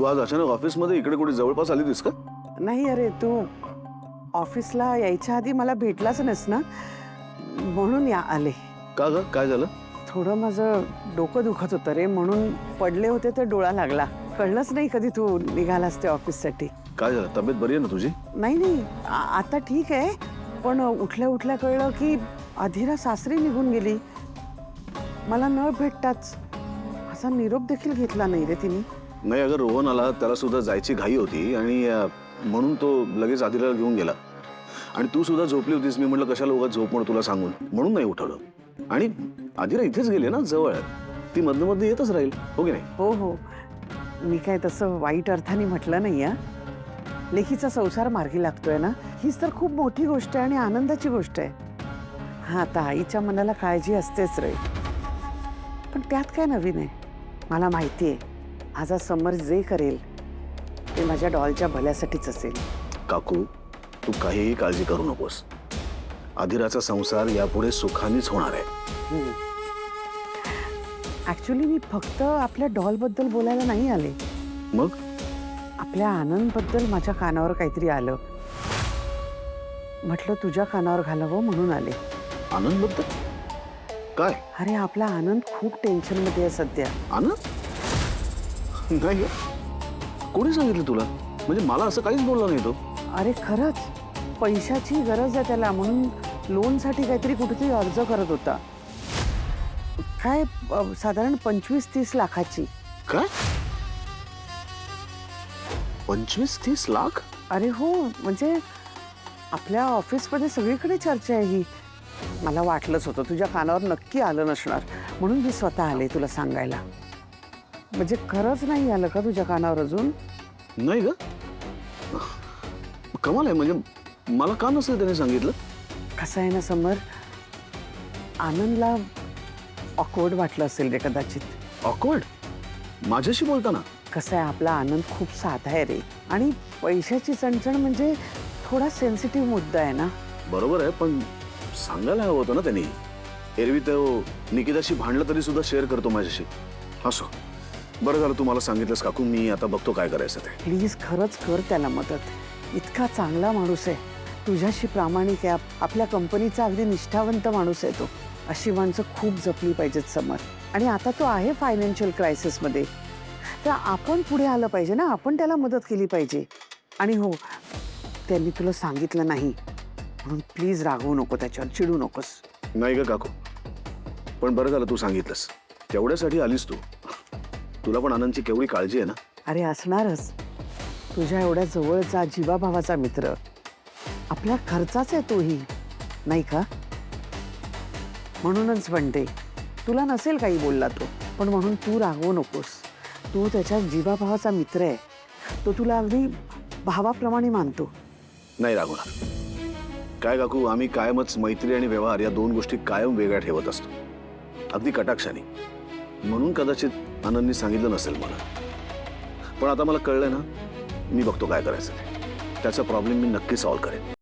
तू आज अचानक ऑफिसमध्ये इकडे कुठे जवळपास आली होतीस का? नाही अरे, तू ऑफिसला यायच्या आधी मला भेटलाच नाहीस ना, म्हणून आले. का ग, काय झालं? थोडं माझं डोकं दुखत होतं रे, म्हणून पडले होते तर डोळा लागला. कळलंच नाही कधी तू निघालास ते ऑफिससाठी. काय झालं? तब्येत बरी आहे ना तुझी? नाही नाही, आता ठीक आहे, पण उठल्या उठल्या कळलं की अधीरा सासरी निघून गेली. मला न भेटताच असा निरोप देखील घेतला नाही रे तिने. नाही अगं, रोहन आला, त्याला सुद्धा जायची घाई होती आणि म्हणून तो लगेच आधीला घेऊन गेला. आणि तू सुद्धा झोपली होतीस. मी म्हटलं कशाला उगाच झोप म्हणून तुला सांगून, म्हणून नाही उठवलं. आणि आधीला इथेच गेले ना, जवळ. ती मधनं मधनं येतच राहील, हो की नाही? हो हो, मी काय तसं वाईट अर्थाने म्हटलं नाही. या लेखीचा संसार मार्गी लागतोय ना, हीच तर खूप मोठी गोष्ट आहे आणि आनंदाची गोष्ट आहे. हा, आता आईच्या मनाला काळजी असतेच रे, पण त्यात काय नवीन आहे? मला माहिती आहे, आज समर जे करेल ते माझ्या डॉलच्या भल्यासाठीच असेल. काकू, तू काहीही काळजी करू नकोस. आधीराचा संसार यापुढे सुखानेच होणार आहे. ऍक्च्युली मी फक्त आपल्या डॉलबद्दल बोलायला नाही आले. मग आपल्या आनंदबद्दल माझ्या कानावर काहीतरी आलं, म्हटलं तुझ्या कानावर घालावं म्हणून आले. आनंद बद्दल काय? अरे, आपला आनंद खूप टेन्शनमध्ये आहे सध्या. आनंद? नाही ग, कोणी सांगितलं तुला? म्हणजे मला असं काहीच बोलला नाही तो. अरे खरंच, पैशाची गरज आहे त्याला, म्हणून लोनसाठी काहीतरी कुठेतरी अर्ज करत होता. काय साधारण 25-30 लाखाची. काय? 25-30 लाख? अरे हो, म्हणजे आपल्या ऑफिसमध्ये सगळीकडे चर्चा आहे ही. मला वाटलंच होतं तुझ्या कानावर नक्की आलं नसणार, म्हणून मी स्वतः आले तुला सांगायला. म्हणजे खरंच नाही आलं का तुझ्या कानावर अजून? नाही ग, कमाल आहे. म्हणजे मला का नसेल त्याने सांगितलं? कसं आहे ना समर, आनंदला ऑकवर्ड वाटलं असेल रे कदाचित. ऑकवर्ड? माझ्याशी बोलताना? कसं आहे, आपला आनंद खूप साधा आहे रे, आणि पैशाची चणचण म्हणजे थोडा सेन्सिटिव्ह मुद्दा आहे ना. बरोबर आहे, पण सांगायला हवं होतं ना त्यांनी. एरवी तो निकिताशी भांडलं तरी सुद्धा शेअर करतो माझ्याशी. असो, बरं झालं तू मला सांगितलंस काकू. मी आता बघतो काय करायचं ते. प्लीज खरंच कर त्याला मदत. इतका चांगला माणूस आहे, तुझ्याशी प्रामाणिक आहे, आपल्या कंपनीचा अगदी निष्ठावंत माणूस आहे तो. अशी माणसं खूप जपली पाहिजेत समर. आणि आता तो आहे फायनान्शियल क्रायसिसमध्ये, तर आपण पुढे आलं पाहिजे ना, आपण त्याला मदत केली पाहिजे. आणि हो, त्यांनी तुला सांगितलं नाही म्हणून प्लीज रागवू नको, त्याच्यावर चिडू नकोस. नाही ग काकू, पण बरं झालं तू सांगितलंस. तेवढ्यासाठी आलीस तू. तुला पण आनंदची केवढी काळजी आहे ना. अरे असणारच, तुझ्या एवढ्या जवळचा जीवाभावाचा मित्र, आपल्या खर्चाच आहे तोही, नाही का? म्हणूनच म्हणते, तुला नसेल काही बोलला तो, पण म्हणून तू रागवू नकोस. तू त्याच्या जीवाभावाचा मित्र आहे, तो तुला अगदी भावाप्रमाणे मानतो. नाही रागवणार. काय काकू, आम्ही कायमच मैत्री आणि व्यवहार या दोन गोष्टी कायम वेगळ्या ठेवत असतो, अगदी कटाक्षाने. म्हणून कदाचित आनंदनी सांगितलं नसेल मला. पण आता मला कळलंय ना, मी बघतो काय करायचं. त्याचा प्रॉब्लेम मी नक्की सॉल्व्ह करेन.